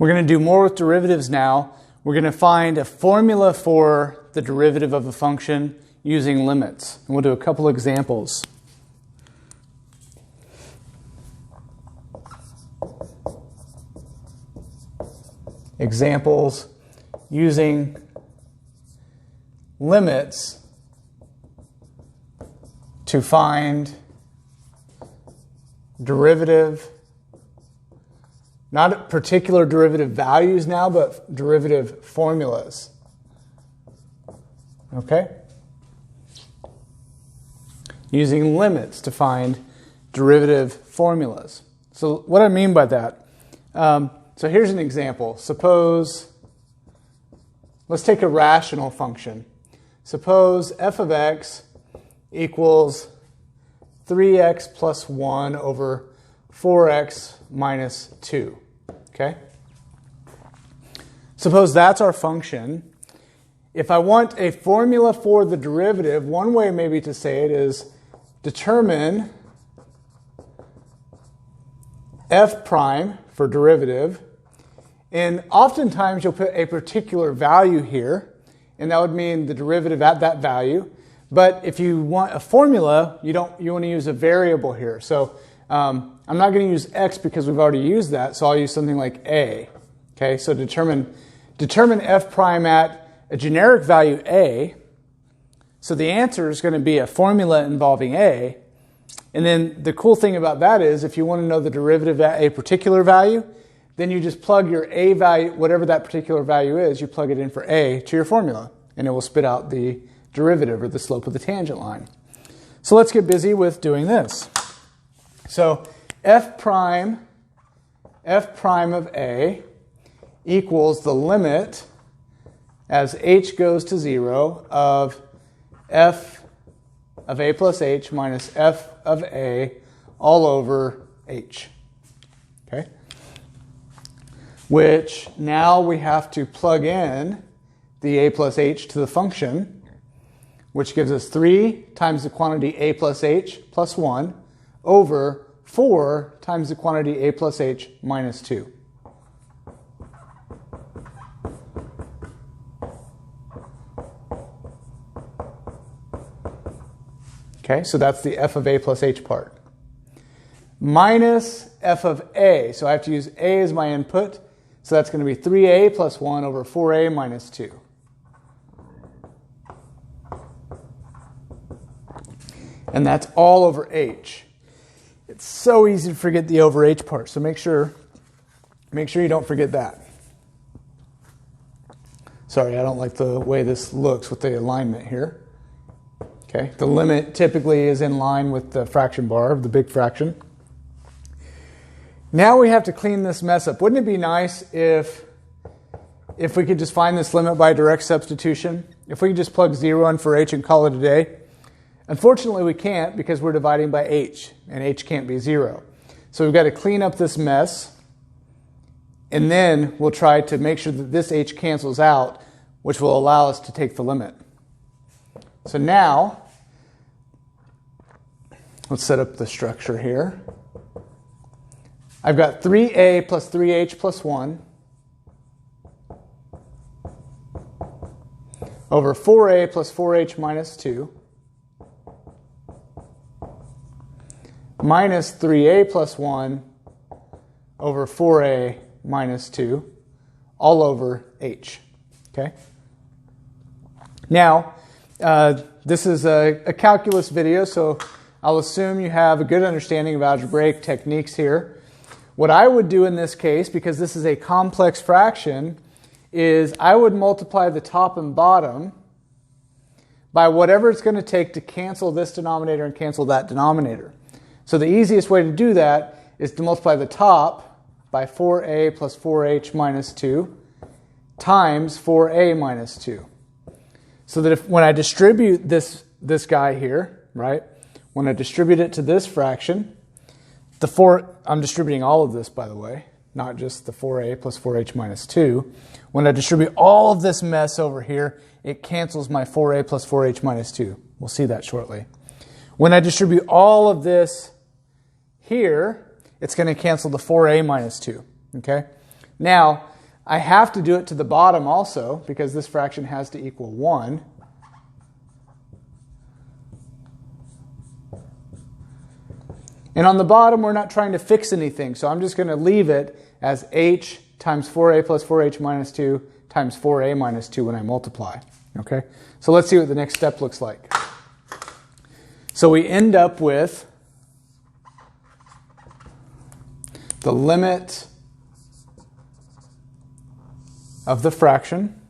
We're going to do more with derivatives now. We're going to find a formula for the derivative of a function using limits. And we'll do a couple examples. Examples using limits to find derivative, not particular derivative values now, but derivative formulas. Okay? Using limits to find derivative formulas. So what I mean by that, so here's an example. Suppose, let's take a rational function. Suppose f of x equals 3x plus 1 over 4x minus 2. Okay? Suppose that's our function. If I want a formula for the derivative, one way maybe to say it is determine f prime for derivative. And oftentimes you'll put a particular value here, and that would mean the derivative at that value. But if you want a formula, you want to use a variable here. So I'm not going to use x because we've already used that, so I'll use something like a. Okay, so determine f prime at a generic value a. So the answer is going to be a formula involving a. And then the cool thing about that is if you want to know the derivative at a particular value, then you just plug your a value, whatever that particular value is, you plug it in for a to your formula, and it will spit out the derivative or the slope of the tangent line. So let's get busy with doing this. So f prime of a equals the limit as h goes to 0 of f of a plus h minus f of a all over h. Okay? Which now we have to plug in the a plus h to the function, which gives us 3 times the quantity a plus h plus 1 over 4 times the quantity a plus h minus 2. Okay, so that's the f of a plus h part. Minus f of a, so I have to use a as my input, so that's going to be 3a plus 1 over 4a minus 2. And that's all over h. It's so easy to forget the over h part, so make sure you don't forget that. Sorry, I don't like the way this looks with the alignment here. Okay, the limit typically is in line with the fraction bar of the big fraction. Now we have to clean this mess up. Wouldn't it be nice if we could just find this limit by direct substitution? If we could just plug 0 in for h and call it a day? Unfortunately, we can't because we're dividing by h, and h can't be 0. So we've got to clean up this mess, and then we'll try to make sure that this h cancels out, which will allow us to take the limit. So now, let's set up the structure here. I've got 3a plus 3h plus 1 over 4a plus 4h minus 2 minus 3a plus 1 over 4a minus 2 all over h. Okay? Now, this is a calculus video, so I'll assume you have a good understanding of algebraic techniques here. What I would do in this case, because this is a complex fraction, is I would multiply the top and bottom by whatever it's going to take to cancel this denominator and cancel that denominator. So the easiest way to do that is to multiply the top by 4a plus 4h minus 2 times 4a minus 2. So that when I distribute this guy here, right, when I distribute it to this fraction, I'm distributing all of this, by the way, not just the 4a plus 4h minus 2. When I distribute all of this mess over here, it cancels my 4a plus 4h minus 2. We'll see that shortly. When I distribute all of this here, it's going to cancel the 4a minus 2. Okay? Now, I have to do it to the bottom also because this fraction has to equal 1. And on the bottom, we're not trying to fix anything, so I'm just going to leave it as h times 4a plus 4h minus 2 times 4a minus 2 when I multiply. Okay? So let's see what the next step looks like. So we end up with the limit of the fraction.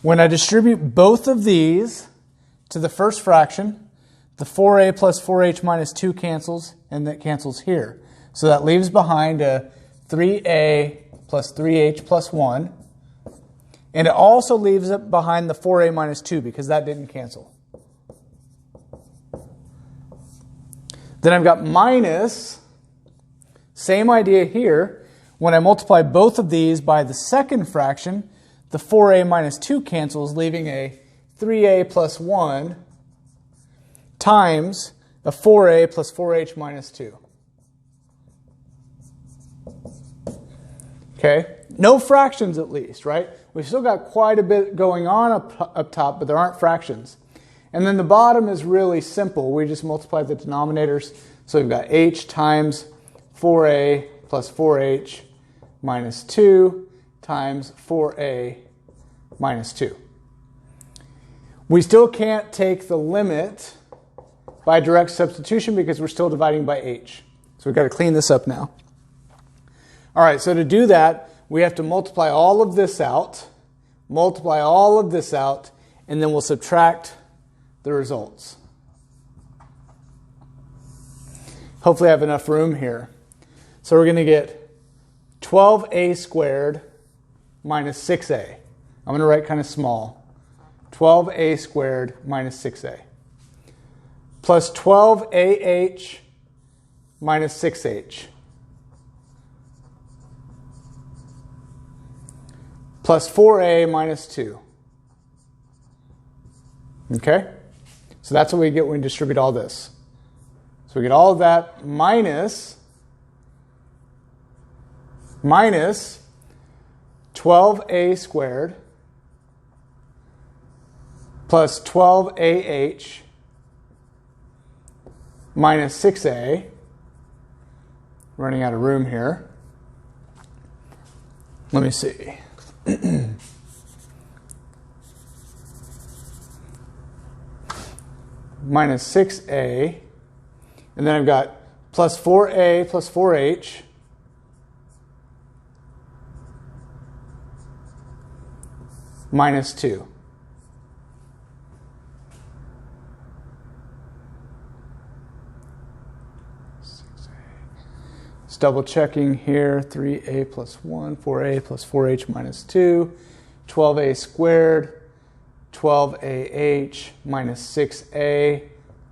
When I distribute both of these to the first fraction, the 4a plus 4h minus 2 cancels, and that cancels here. So that leaves behind a 3a plus 3h plus 1. And it also leaves it behind the 4a minus 2 because that didn't cancel. Then I've got minus, same idea here. When I multiply both of these by the second fraction, the 4a minus 2 cancels, leaving a 3a plus 1 times a 4a plus 4h minus 2. Okay? No fractions at least, right? We've still got quite a bit going on up top, but there aren't fractions. And then the bottom is really simple. We just multiply the denominators. So we've got h times 4a plus 4h minus 2 times 4a minus 2. We still can't take the limit by direct substitution because we're still dividing by h. So we've got to clean this up now. All right, so to do that, we have to multiply all of this out, and then we'll subtract the results. Hopefully I have enough room here. So we're going to get 12a squared minus 6a. I'm going to write kind of small. 12a squared minus 6a. Plus 12ah minus 6h. Plus 4a minus 2. Okay? So that's what we get when we distribute all this. So we get all of that minus 12a squared plus 12ah minus 6a. Running out of room here. Let me see. Minus 6a. And then I've got plus 4a plus 4h minus 2. Just double checking here. 3a plus 1, 4a plus 4h minus 2, 12a squared, 12ah minus 6a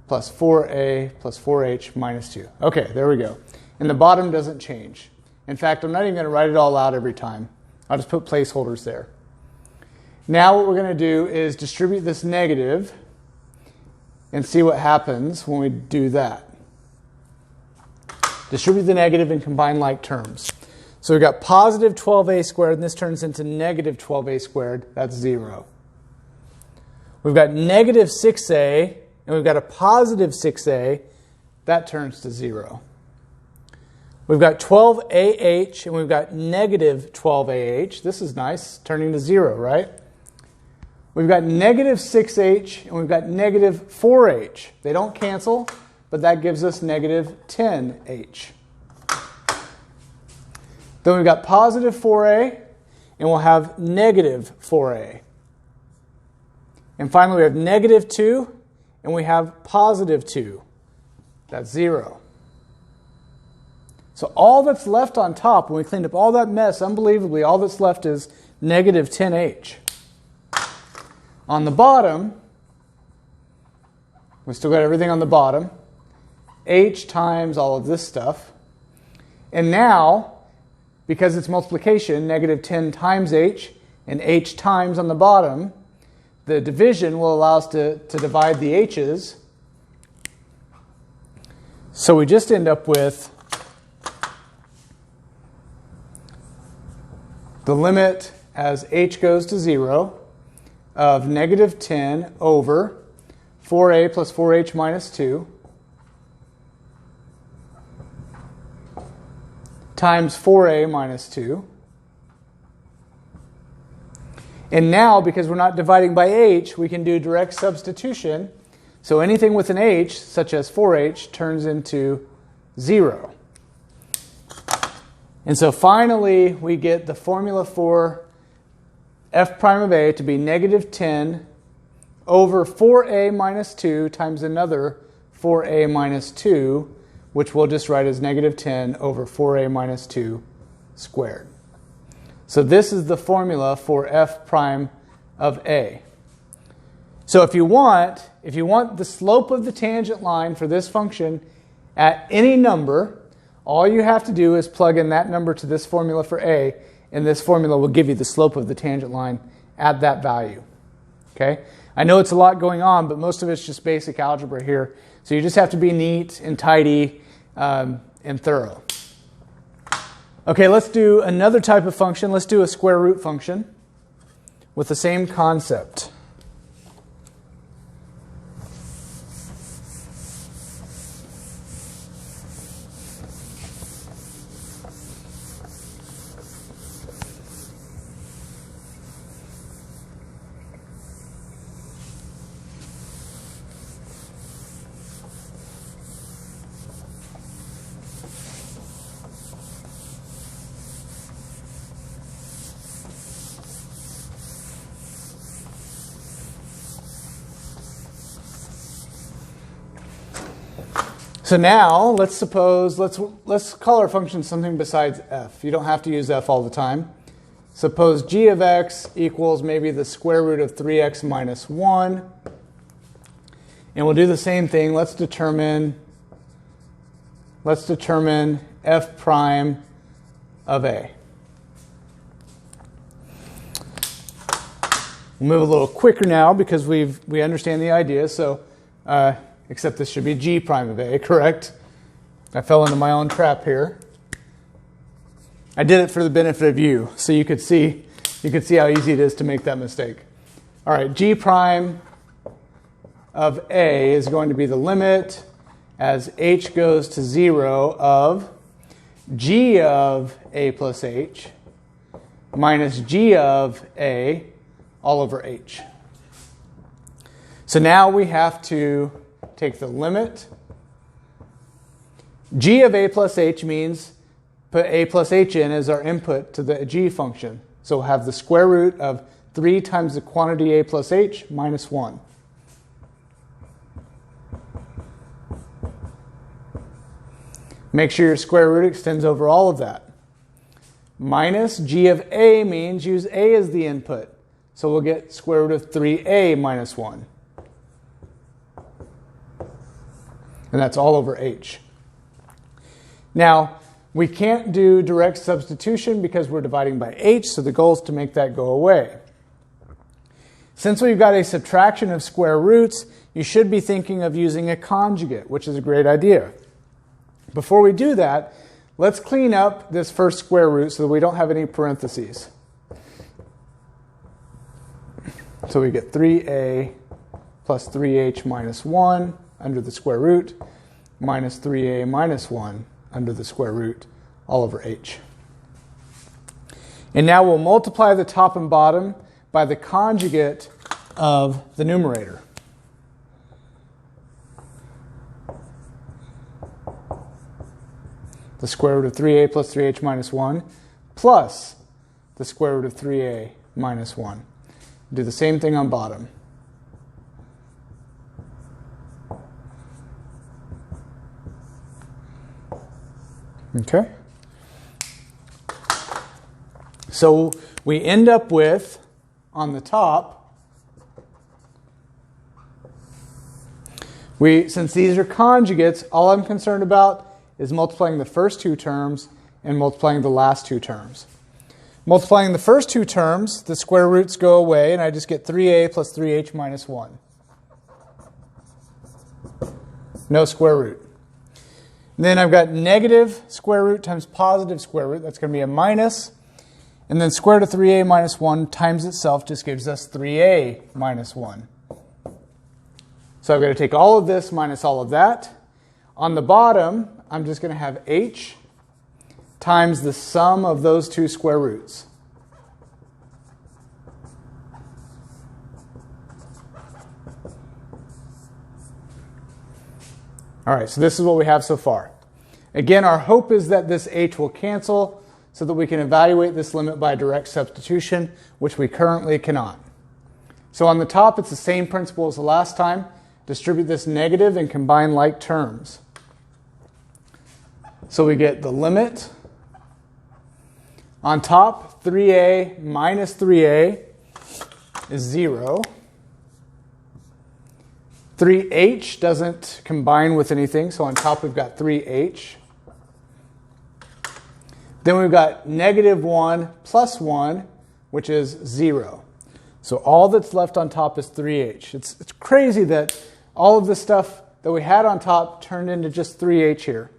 plus 4a plus 4h minus 2. Okay, there we go. And the bottom doesn't change. In fact, I'm not even going to write it all out every time. I'll just put placeholders there. Now what we're going to do is distribute this negative and see what happens when we do that. Distribute the negative and combine like terms. So we've got positive 12a squared, and this turns into negative 12a squared. That's 0. We've got negative 6a, and we've got a positive 6a. That turns to 0. We've got 12ah, and we've got negative 12ah. This is nice, turning to 0, right? We've got negative 6h, and we've got negative 4h. They don't cancel, but that gives us negative 10h. Then we've got positive 4a, and we'll have negative 4a. And finally, we have negative 2, and we have positive 2. That's 0. So all that's left on top, when we cleaned up all that mess, unbelievably, all that's left is negative 10h. On the bottom, we still got everything on the bottom. H times all of this stuff. And now, because it's multiplication, negative 10 times h, and h times on the bottom, the division will allow us to divide the h's. So we just end up with the limit as h goes to 0 of negative 10 over 4a plus 4h minus 2 times 4a minus 2. And now, because we're not dividing by h, we can do direct substitution. So anything with an h, such as 4h, turns into 0. And so finally, we get the formula for f prime of a to be negative 10 over 4a minus 2 times another 4a minus 2, which we'll just write as negative 10 over 4a minus 2 squared. So this is the formula for f prime of a. So if you want the slope of the tangent line for this function at any number, all you have to do is plug in that number to this formula for a, and this formula will give you the slope of the tangent line at that value. Okay? I know it's a lot going on, but most of it's just basic algebra here. So you just have to be neat and tidy and thorough. Okay, let's do another type of function. Let's do a square root function with the same concept. So now let's call our function something besides f. You don't have to use f all the time. Suppose g of x equals maybe the square root of 3x minus 1. And we'll do the same thing. Let's determine f prime of a. We'll move a little quicker now because we understand the idea. So except this should be g prime of a, correct? I fell into my own trap here. I did it for the benefit of you, so you could see how easy it is to make that mistake. All right, g prime of a is going to be the limit as h goes to 0 of g of a plus h minus g of a all over h. So now we have to take the limit. G of a plus h means put a plus h in as our input to the g function. So we'll have the square root of 3 times the quantity a plus h minus 1. Make sure your square root extends over all of that. Minus g of a means use a as the input. So we'll get square root of 3a minus 1. And that's all over h. Now, we can't do direct substitution because we're dividing by h, so the goal is to make that go away. Since we've got a subtraction of square roots, you should be thinking of using a conjugate, which is a great idea. Before we do that, let's clean up this first square root so that we don't have any parentheses. So we get 3a plus 3h minus 1 under the square root minus 3a minus 1 under the square root all over h. And now we'll multiply the top and bottom by the conjugate of the numerator. The square root of 3a plus 3h minus 1 plus the square root of 3a minus 1. Do the same thing on bottom. Okay? So we end up with, on the top, since these are conjugates, all I'm concerned about is multiplying the first two terms and multiplying the last two terms. Multiplying the first two terms, the square roots go away, and I just get 3a plus 3h minus 1. No square root. And then I've got negative square root times positive square root. That's going to be a minus. And then square root of 3a minus 1 times itself just gives us 3a minus 1. So I've got to take all of this minus all of that. On the bottom, I'm just going to have h times the sum of those two square roots. All right, so this is what we have so far. Again, our hope is that this h will cancel so that we can evaluate this limit by direct substitution, which we currently cannot. So on the top, it's the same principle as the last time. Distribute this negative and combine like terms. So we get the limit. On top, 3a minus 3a is 0. 3h doesn't combine with anything, so on top we've got 3h. Then we've got negative 1 plus 1, which is 0. So all that's left on top is 3h. It's crazy that all of the stuff that we had on top turned into just 3h here.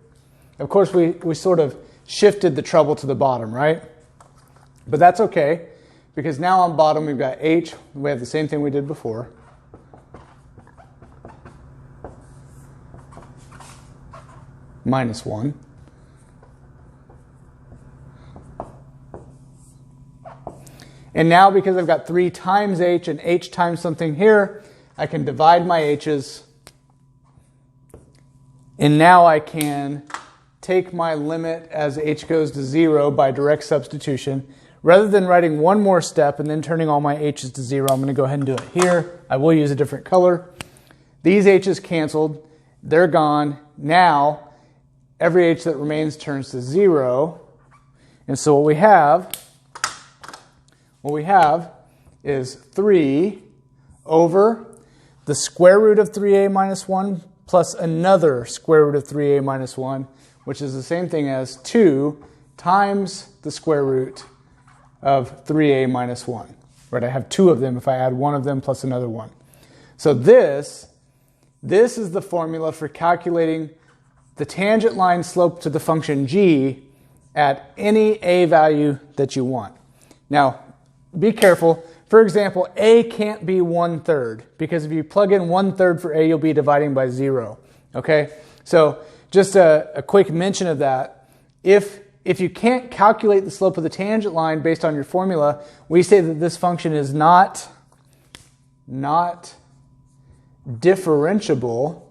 Of course, we sort of shifted the trouble to the bottom, right? But that's okay, because now on bottom we've got h. We have the same thing we did before. Minus 1. And now, because I've got 3 times h and h times something here, I can divide my h's. And now I can take my limit as h goes to 0 by direct substitution. Rather than writing one more step and then turning all my h's to 0, I'm going to go ahead and do it here. I will use a different color. These h's canceled. They're gone. Now, every h that remains turns to 0. And so what we have is 3 over the square root of 3a minus 1 plus another square root of 3a minus 1, which is the same thing as 2 times the square root of 3a minus 1. Right? I have 2 of them if I add one of them plus another one. So this is the formula for calculating the tangent line slope to the function g at any a value that you want. Now, be careful. For example, a can't be 1/3, because if you plug in 1/3 for a, you'll be dividing by 0. Okay? So just a quick mention of that. If you can't calculate the slope of the tangent line based on your formula, we say that this function is not differentiable.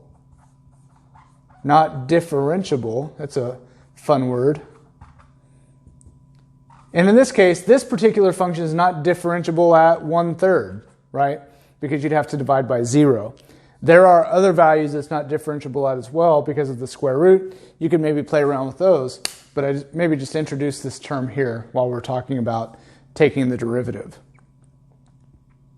Not differentiable. That's a fun word. And in this case, this particular function is not differentiable at 1/3, right? Because you'd have to divide by 0. There are other values it's not differentiable at as well because of the square root. You can maybe play around with those, but I maybe just introduce this term here while we're talking about taking the derivative.